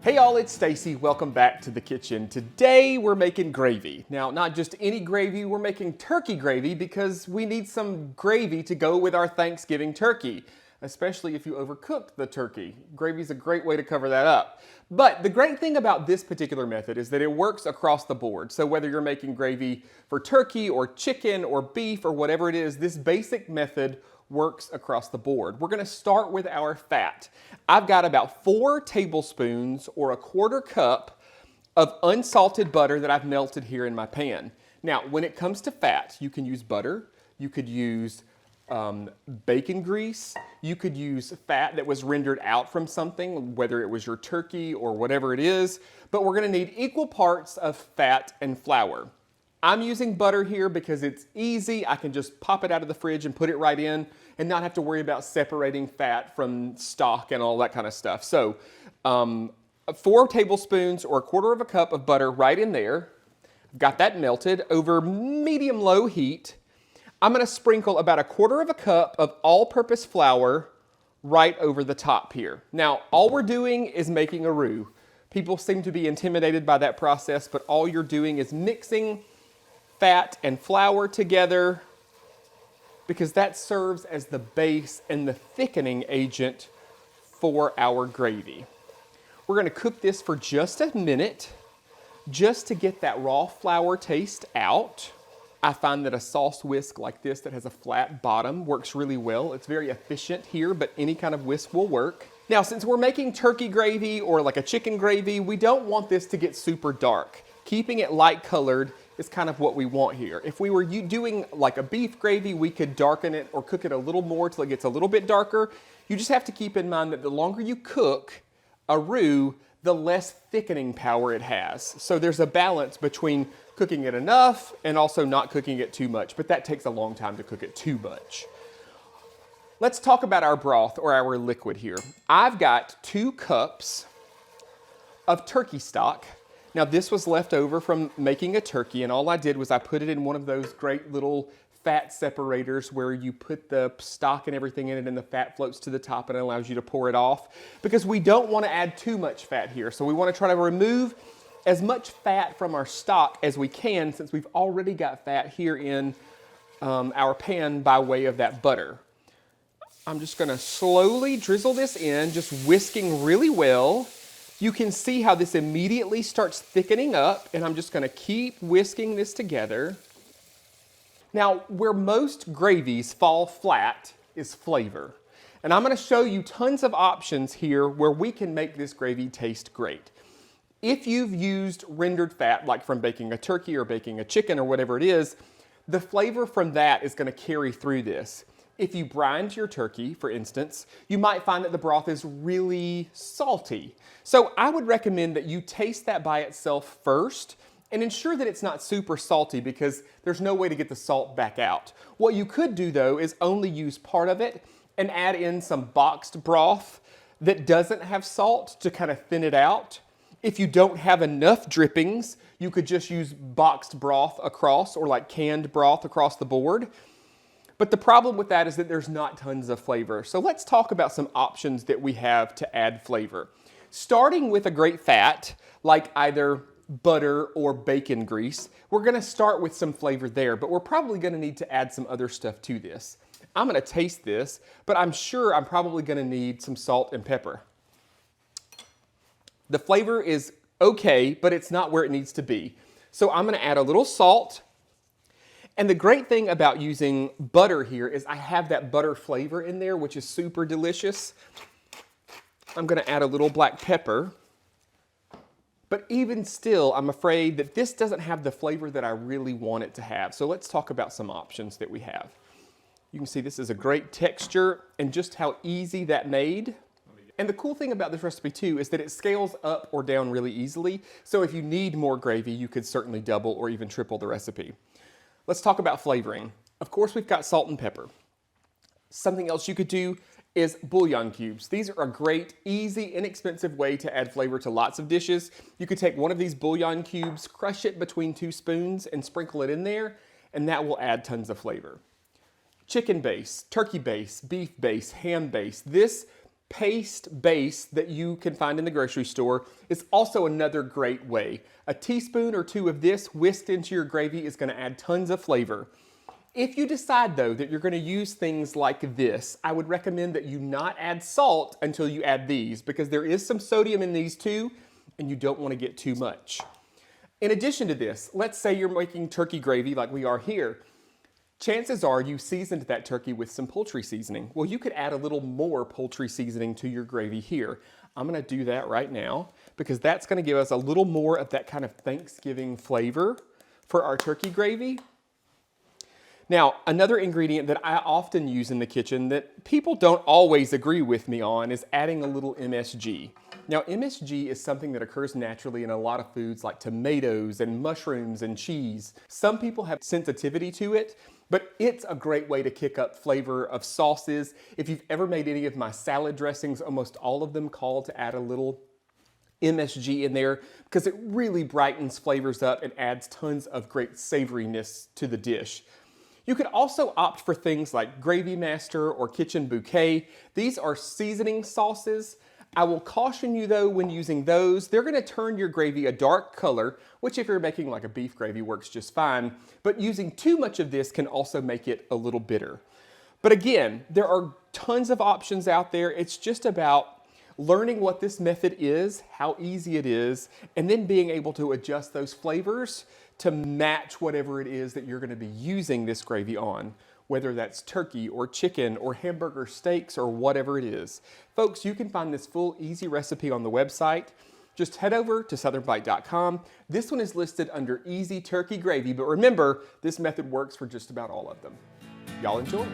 Hey y'all, it's Stacy. Welcome back to the kitchen. Today we're making gravy. Now, not just any gravy, we're making turkey gravy because we need some gravy to go with our Thanksgiving turkey, especially if you overcooked the turkey. Gravy's a great way to cover that up. But the great thing about this particular method is that it works across the board. So whether you're making gravy for turkey or chicken or beef or whatever it is, this basic method works across the board. We're gonna start with our fat. I've got about 4 tablespoons or a 1/4 cup of unsalted butter that I've melted here in my pan. Now, when it comes to fat, you can use butter, you could use bacon grease, you could use fat that was rendered out from something, whether it was your turkey or whatever it is, but we're gonna need equal parts of fat and flour. I'm using butter here because it's easy. I can just pop it out of the fridge and put it right in and not have to worry about separating fat from stock and all that kind of stuff. So 4 tablespoons or a 1/4 cup of butter right in there. I've got that melted over medium-low heat. I'm gonna sprinkle about a 1/4 cup of all-purpose flour right over the top here. Now, all we're doing is making a roux. People seem to be intimidated by that process, but all you're doing is mixing fat and flour together because that serves as the base and the thickening agent for our gravy. We're gonna cook this for just a minute just to get that raw flour taste out. I find that a sauce whisk like this that has a flat bottom works really well. It's very efficient here, but any kind of whisk will work. Now, since we're making turkey gravy or like a chicken gravy, we don't want this to get super dark. Keeping it light colored is kind of what we want here. If we were doing like a beef gravy, we could darken it or cook it a little more till it gets a little bit darker. You just have to keep in mind that the longer you cook a roux, the less thickening power it has. So there's a balance between cooking it enough and also not cooking it too much, but that takes a long time to cook it too much. Let's talk about our broth or our liquid here. I've got 2 cups of turkey stock. Now this was left over from making a turkey, and all I did was I put it in one of those great little fat separators where you put the stock and everything in it and the fat floats to the top and it allows you to pour it off, because we don't want to add too much fat here. So we want to try to remove as much fat from our stock as we can, since we've already got fat here in our pan by way of that butter. I'm just going to slowly drizzle this in, just whisking really well. You can see how this immediately starts thickening up, and I'm just gonna keep whisking this together. Now, where most gravies fall flat is flavor. And I'm gonna show you tons of options here where we can make this gravy taste great. If you've used rendered fat, like from baking a turkey or baking a chicken or whatever it is, the flavor from that is gonna carry through this. If you brined your turkey, for instance, you might find that the broth is really salty. So I would recommend that you taste that by itself first and ensure that it's not super salty, because there's no way to get the salt back out. What you could do though is only use part of it and add in some boxed broth that doesn't have salt to kind of thin it out. If you don't have enough drippings, you could just use boxed broth across, or like canned broth across the board. But the problem with that is that there's not tons of flavor. So let's talk about some options that we have to add flavor. Starting with a great fat, like either butter or bacon grease, we're gonna start with some flavor there, but we're probably gonna need to add some other stuff to this. I'm gonna taste this, but I'm sure I'm probably gonna need some salt and pepper. The flavor is okay, but it's not where it needs to be. So I'm gonna add a little salt. And the great thing about using butter here is I have that butter flavor in there, which is super delicious. I'm gonna add a little black pepper. But even still, I'm afraid that this doesn't have the flavor that I really want it to have. So let's talk about some options that we have. You can see this is a great texture and just how easy that made. And the cool thing about this recipe too is that it scales up or down really easily. So if you need more gravy, you could certainly double or even triple the recipe. Let's talk about flavoring. Of course, we've got salt and pepper. Something else you could do is bouillon cubes. These are a great, easy, inexpensive way to add flavor to lots of dishes. You could take one of these bouillon cubes, crush it between 2 spoons, and sprinkle it in there, and that will add tons of flavor. Chicken base, turkey base, beef base, ham base. This paste base that you can find in the grocery store is also another great way. A teaspoon or two of this whisked into your gravy is going to add tons of flavor. If you decide though that you're going to use things like this, I would recommend that you not add salt until you add these, because there is some sodium in these too, and you don't want to get too much. In addition to this, let's say you're making turkey gravy like we are here. Chances are you seasoned that turkey with some poultry seasoning. Well, you could add a little more poultry seasoning to your gravy here. I'm gonna do that right now because that's gonna give us a little more of that kind of Thanksgiving flavor for our turkey gravy. Now, another ingredient that I often use in the kitchen that people don't always agree with me on is adding a little MSG. Now, MSG is something that occurs naturally in a lot of foods like tomatoes and mushrooms and cheese. Some people have sensitivity to it, but it's a great way to kick up flavor of sauces. If you've ever made any of my salad dressings, almost all of them call to add a little MSG in there because it really brightens flavors up and adds tons of great savoriness to the dish. You could also opt for things like Gravy Master or Kitchen Bouquet. These are seasoning sauces. I will caution you though when using those, they're gonna turn your gravy a dark color, which if you're making like a beef gravy works just fine, but using too much of this can also make it a little bitter. But again, there are tons of options out there. It's just about learning what this method is, how easy it is, and then being able to adjust those flavors to match whatever it is that you're gonna be using this gravy on, whether that's turkey or chicken or hamburger steaks or whatever it is. Folks, you can find this full easy recipe on the website. Just head over to southernbite.com. This one is listed under Easy Turkey Gravy, but remember, this method works for just about all of them. Y'all enjoy.